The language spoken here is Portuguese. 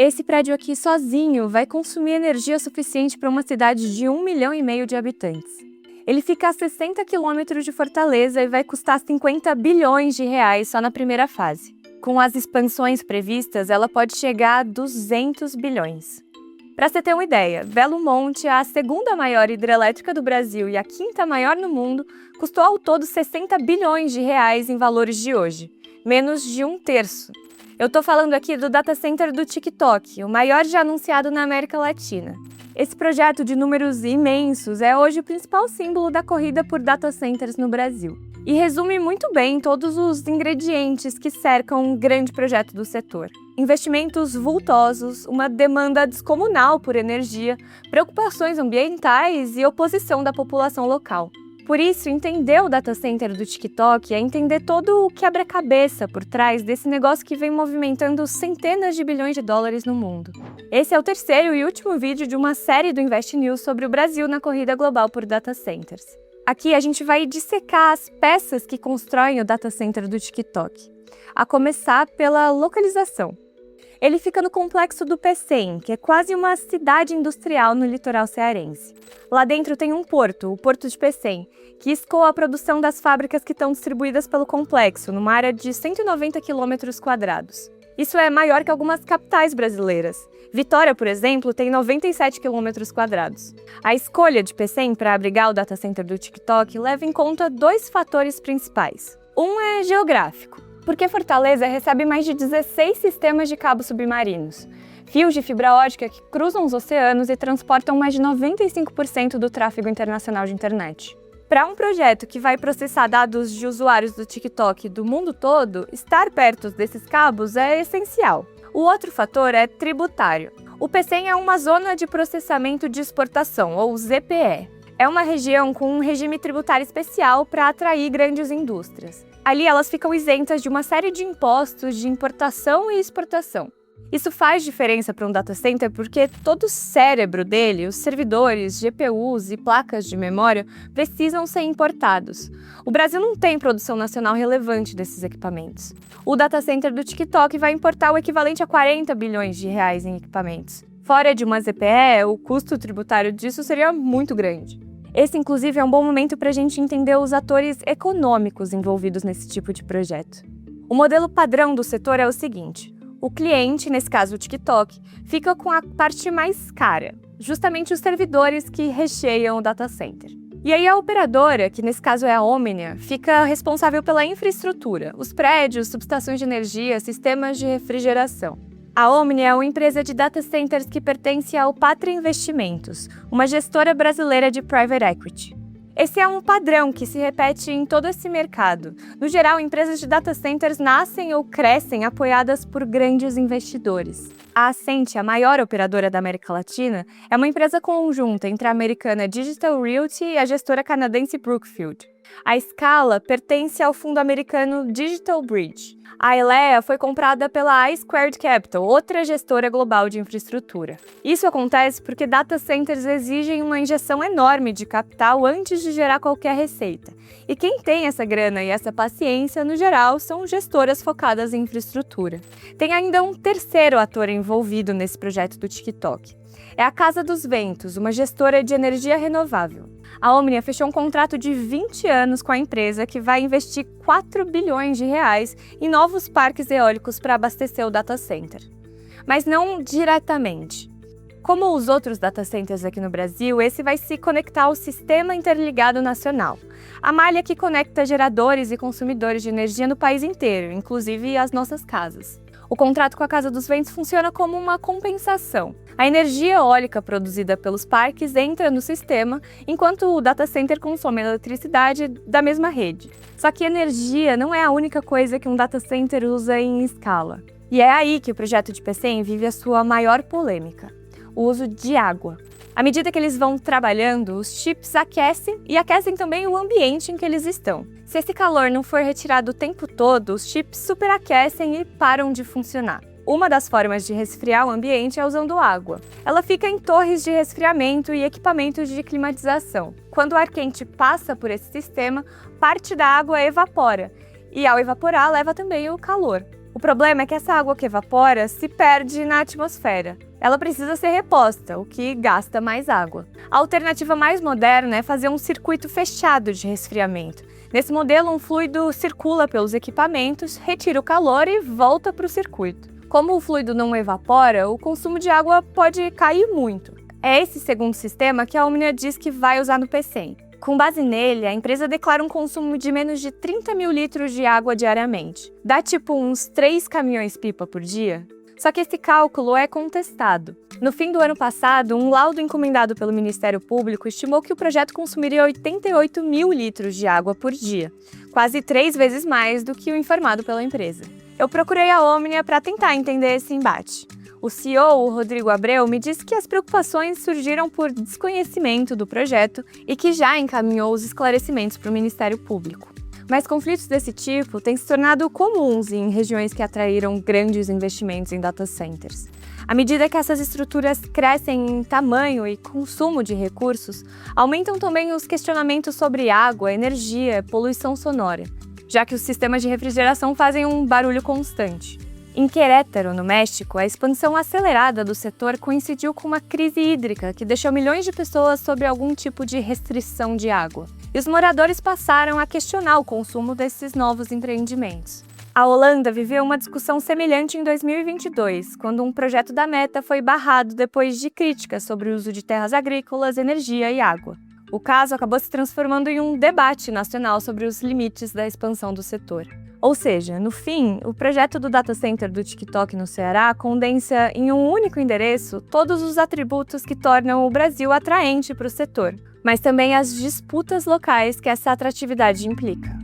Esse prédio aqui sozinho vai consumir energia suficiente para uma cidade de 1,5 milhão de habitantes. Ele fica a 60 quilômetros de Fortaleza e vai custar 50 bilhões de reais só na primeira fase. Com as expansões previstas, ela pode chegar a 200 bilhões. Para você ter uma ideia, Belo Monte, a segunda maior hidrelétrica do Brasil e a quinta maior no mundo, custou ao todo 60 bilhões de reais em valores de hoje, menos de um terço. Eu tô falando aqui do data center do TikTok, o maior já anunciado na América Latina. Esse projeto de números imensos é hoje o principal símbolo da corrida por data centers no Brasil. E resume muito bem todos os ingredientes que cercam um grande projeto do setor. Investimentos vultosos, uma demanda descomunal por energia, preocupações ambientais e oposição da população local. Por isso, entender o data center do TikTok é entender todo o quebra-cabeça por trás desse negócio que vem movimentando centenas de bilhões de dólares no mundo. Esse é o terceiro e último vídeo de uma série do Invest News sobre o Brasil na corrida global por data centers. Aqui a gente vai dissecar as peças que constroem o data center do TikTok, a começar pela localização. Ele fica no complexo do Pecém, que é quase uma cidade industrial no litoral cearense. Lá dentro tem um porto, o Porto de Pecém, que escoa a produção das fábricas que estão distribuídas pelo complexo, numa área de 190 quilômetros quadrados. Isso é maior que algumas capitais brasileiras. Vitória, por exemplo, tem 97 quilômetros quadrados. A escolha de Pecém para abrigar o data center do TikTok leva em conta dois fatores principais. Um é geográfico, porque Fortaleza recebe mais de 16 sistemas de cabos submarinos, fios de fibra ótica que cruzam os oceanos e transportam mais de 95% do tráfego internacional de internet. Para um projeto que vai processar dados de usuários do TikTok do mundo todo, estar perto desses cabos é essencial. O outro fator é tributário. O Pecém é uma zona de processamento de exportação, ou ZPE. É uma região com um regime tributário especial para atrair grandes indústrias. Ali elas ficam isentas de uma série de impostos de importação e exportação. Isso faz diferença para um data center porque todo o cérebro dele, os servidores, GPUs e placas de memória, precisam ser importados. O Brasil não tem produção nacional relevante desses equipamentos. O data center do TikTok vai importar o equivalente a 40 bilhões de reais em equipamentos. Fora de uma ZPE, o custo tributário disso seria muito grande. Esse, inclusive, é um bom momento para a gente entender os atores econômicos envolvidos nesse tipo de projeto. O modelo padrão do setor é o seguinte: o cliente, nesse caso o TikTok, fica com a parte mais cara, justamente os servidores que recheiam o data center. E aí a operadora, que nesse caso é a Omnia, fica responsável pela infraestrutura, os prédios, subestações de energia, sistemas de refrigeração. A Omnia é uma empresa de data centers que pertence ao Patria Investimentos, uma gestora brasileira de private equity. Esse é um padrão que se repete em todo esse mercado. No geral, empresas de data centers nascem ou crescem apoiadas por grandes investidores. A Ascent, a maior operadora da América Latina, é uma empresa conjunta entre a americana Digital Realty e a gestora canadense Brookfield. A Scala pertence ao fundo americano Digital Bridge. A Elea foi comprada pela iSquared Capital, outra gestora global de infraestrutura. Isso acontece porque data centers exigem uma injeção enorme de capital antes de gerar qualquer receita. E quem tem essa grana e essa paciência, no geral, são gestoras focadas em infraestrutura. Tem ainda um terceiro ator envolvido nesse projeto do TikTok. É a Casa dos Ventos, uma gestora de energia renovável. A Omnia fechou um contrato de 20 anos com a empresa que vai investir 4 bilhões de reais em novos parques eólicos para abastecer o data center. Mas não diretamente. Como os outros data centers aqui no Brasil, esse vai se conectar ao Sistema Interligado Nacional, a malha que conecta geradores e consumidores de energia no país inteiro, inclusive as nossas casas. O contrato com a Casa dos Ventos funciona como uma compensação. A energia eólica produzida pelos parques entra no sistema, enquanto o data center consome eletricidade da mesma rede. Só que energia não é a única coisa que um data center usa em escala. E é aí que o projeto de Pecém vive a sua maior polêmica: o uso de água. À medida que eles vão trabalhando, os chips aquecem e aquecem também o ambiente em que eles estão. Se esse calor não for retirado o tempo todo, os chips superaquecem e param de funcionar. Uma das formas de resfriar o ambiente é usando água. Ela fica em torres de resfriamento e equipamentos de climatização. Quando o ar quente passa por esse sistema, parte da água evapora. E ao evaporar, leva também o calor. O problema é que essa água que evapora se perde na atmosfera. Ela precisa ser reposta, o que gasta mais água. A alternativa mais moderna é fazer um circuito fechado de resfriamento. Nesse modelo, um fluido circula pelos equipamentos, retira o calor e volta para o circuito. Como o fluido não evapora, o consumo de água pode cair muito. É esse segundo sistema que a Omnia diz que vai usar no Pecém. Com base nele, a empresa declara um consumo de menos de 30 mil litros de água diariamente. Dá tipo uns 3 caminhões-pipa por dia? Só que esse cálculo é contestado. No fim do ano passado, um laudo encomendado pelo Ministério Público estimou que o projeto consumiria 88 mil litros de água por dia, quase 3 vezes mais do que o informado pela empresa. Eu procurei a Omnia para tentar entender esse embate. O CEO, o Rodrigo Abreu, me disse que as preocupações surgiram por desconhecimento do projeto e que já encaminhou os esclarecimentos para o Ministério Público. Mas conflitos desse tipo têm se tornado comuns em regiões que atraíram grandes investimentos em data centers. À medida que essas estruturas crescem em tamanho e consumo de recursos, aumentam também os questionamentos sobre água, energia e poluição sonora, já que os sistemas de refrigeração fazem um barulho constante. Em Querétaro, no México, a expansão acelerada do setor coincidiu com uma crise hídrica que deixou milhões de pessoas sob algum tipo de restrição de água. E os moradores passaram a questionar o consumo desses novos empreendimentos. A Holanda viveu uma discussão semelhante em 2022, quando um projeto da Meta foi barrado depois de críticas sobre o uso de terras agrícolas, energia e água. O caso acabou se transformando em um debate nacional sobre os limites da expansão do setor. Ou seja, no fim, o projeto do data center do TikTok no Ceará condensa em um único endereço todos os atributos que tornam o Brasil atraente para o setor, mas também as disputas locais que essa atratividade implica.